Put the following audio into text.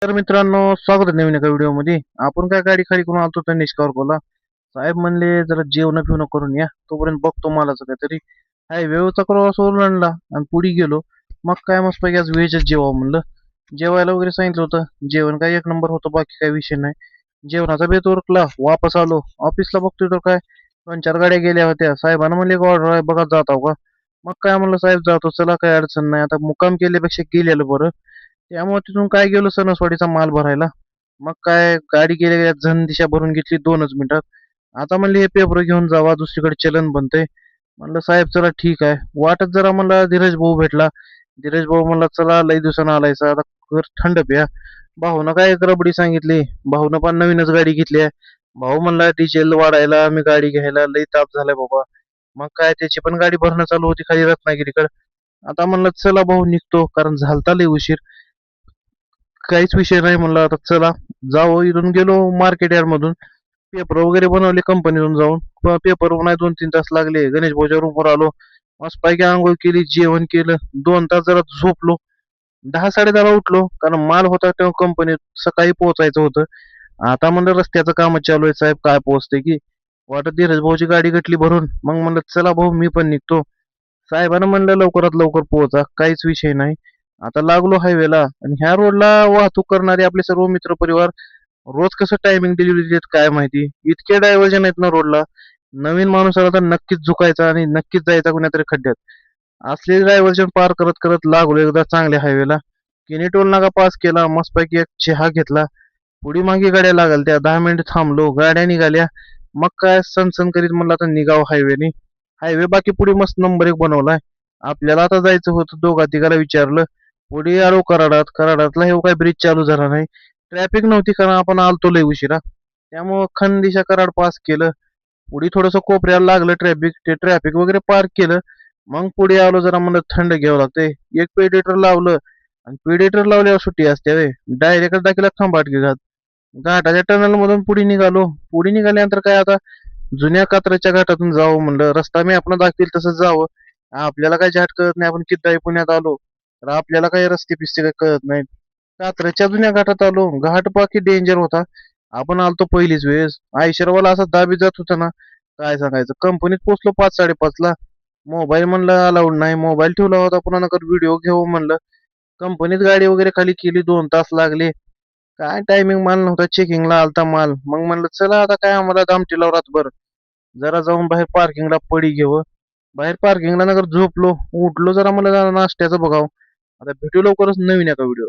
तर मित्रांनो, स्वागत आहे नवीन एका व्हिडिओमध्ये. आपण काय गाडी खाली करून आलतो तर निष्काळजीपणा. साहेब म्हणले जरा जेवण पिवणं करून या, तोपर्यंत बघतो मालाचं काहीतरी. हायवेचा क्रॉस ओलांडला आणि पुढे गेलो. मग काय मस्तपैकी आज व्हेजच जेवावं म्हणलं. जेवायला वगैरे सांगितलं होतं. जेवण काय एक नंबर होतं, बाकी काही विषय नाही. जेवणाचा बेत उरकला, वापस आलो. ऑफिसला बघतोय तर काय 2-4 गाड्या गेल्या होत्या. साहेबांना म्हणले ऑर्डर आहे बघा, जात आहो का. मग काय म्हणलं, साहेब जातो, चला काही अडचण नाही. आता मुक्काम केल्यापेक्षा गेलेलं बरं. त्यामुळे तिथून काय गेलो सणसवाडीचा माल भरायला. मग काय गाडी गेल्या गेल्या झन दिशा भरून घेतली 2च मिनिटात. आता म्हणले हे पेपर घेऊन जावा, दुसरीकडे चलन बनतंय. म्हणलं साहेब चला ठीक आहे. वाटत जरा म्हणला धीरज भाऊ भेटला. धीरज भाऊ म्हणला चला लई दिवसानं आलायसा, आता थंड प्या. भाऊनं काय एक रबडी सांगितली. भाऊनं पण नवीनच गाडी घेतली आहे. भाऊ म्हणला डिझेल वाढायला मी गाडी घ्यायला लई ताप झालाय बाबा. मग काय त्याची पण गाडी भरणं चालू होती खाली रत्नागिरीकडे. आता म्हणलं चला भाऊ निघतो, कारण झालता लई उशीर. काहीच विषय नाही म्हणलं, आता चला जाऊ. इथून गेलो मार्केट यार्ड मधून. पेपर वगैरे बनवले कंपनीतून जाऊन. पेपर नाही 2-3 तास लागले. गणेश भाऊच्या रूमवर आलो. मस्त पैकी आंघोळ केली, जेवण केलं. 2 तास जरा झोपलो. 10-10:30 उठलो, कारण माल होता तेव्हा कंपनीत सकाळी पोहोचायचं होतं. आता म्हणलं रस्त्याचं काम चालू आहे, साहेब काय पोहोचते की. वाटत धीरज भाऊची गाडी घेतली भरून. मग म्हणलं चला भाऊ मी पण निघतो. साहेबांना म्हणलं लवकरात लवकर पोहोचा, काहीच विषय नाही. आता लागलो हायवेला, आणि ह्या रोडला वाहतूक करणारे आपले सर्व मित्र परिवार रोज कसं टायमिंग डिलिव्हरी देत काय माहिती. इतके डायव्हर्जन आहेत ना रोडला. नवीन माणूस आला तर नक्कीच झुकायचा आणि नक्कीच जायचा कुण्यातरी खड्ड्यात. असले डायव्हर्जन पार करत करत लागलो एकदा चांगल्या हायवेला. किनी टोल नाका पास केला, मस्तपैकी एक चहा घेतला. पुढी मागे गाड्या लागल त्या, 10 मिनिट थांबलो, गाड्या निघाल्या. मग काय सनसन करीत म्हणलं आता निघाव हायवेने. हायवे बाकी पुढे मस्त नंबर 1 बनवलाय. आपल्याला आता जायचं होतं, दोघा तिघाला विचारलं. पुढे आलो कराडात. कराडातला हे काय ब्रिज चालू झाला नाही. ट्रॅफिक नव्हती कारण आपण आलतो लय उशिरा. त्यामुळं खंदिशा कराड पास केलं. पुढे थोडंसं कोपऱ्याला लागलं ट्रॅफिक, ते ट्रॅफिक वगैरे पार केलं. मग पुढे आलो, जरा म्हणलं थंड घ्यावं लागतंय. एक पेडिटर लावलं, आणि पेडिटर लावल्यावर सुट्टी असते वे. डायरेक्ट दाखिला खंबाट घात. घाटाच्या टनल मधून पुढे निघालो. पुढे निघाल्यानंतर काय आता जुन्या कात्रच्या घाटातून जावं म्हणलं. रस्ता मी आपण दाखवेल तसं जावं. आपल्याला काय झाट कळत नाही, आपण किती पुण्यात आलो तर आपल्याला काही रस्ते पिस्ते काही कळत नाही. कात्रच्या जुन्या घाटात आलो. घाट बाकी डेंजर होता. आपण आलतो पहिलीच वेळेस. आयशरवाला असा दाबी जात होता ना, काय सांगायचं. कंपनीत पोहोचलो 5-5:30 ला. मोबाईल म्हणलं अलाउड नाही. मोबाईल ठेवला होता, पुन्हा नका व्हिडिओ घेऊ म्हणलं. कंपनीत गाडी वगैरे खाली केली, 2 तास लागले. काय टायमिंग माल नव्हता, चेकिंगला आलता माल. मग म्हणलं चला आता काय आम्हाला दामटीला रातभर. जरा जाऊन बाहेर पार्किंगला पडी घेऊ. बाहेर पार्किंगला नगर झोपलो. उठलो, जरा मला जरा नाश्त्याचं बघावं. आता भेटू लवकरच नवीन एका व्हिडिओ.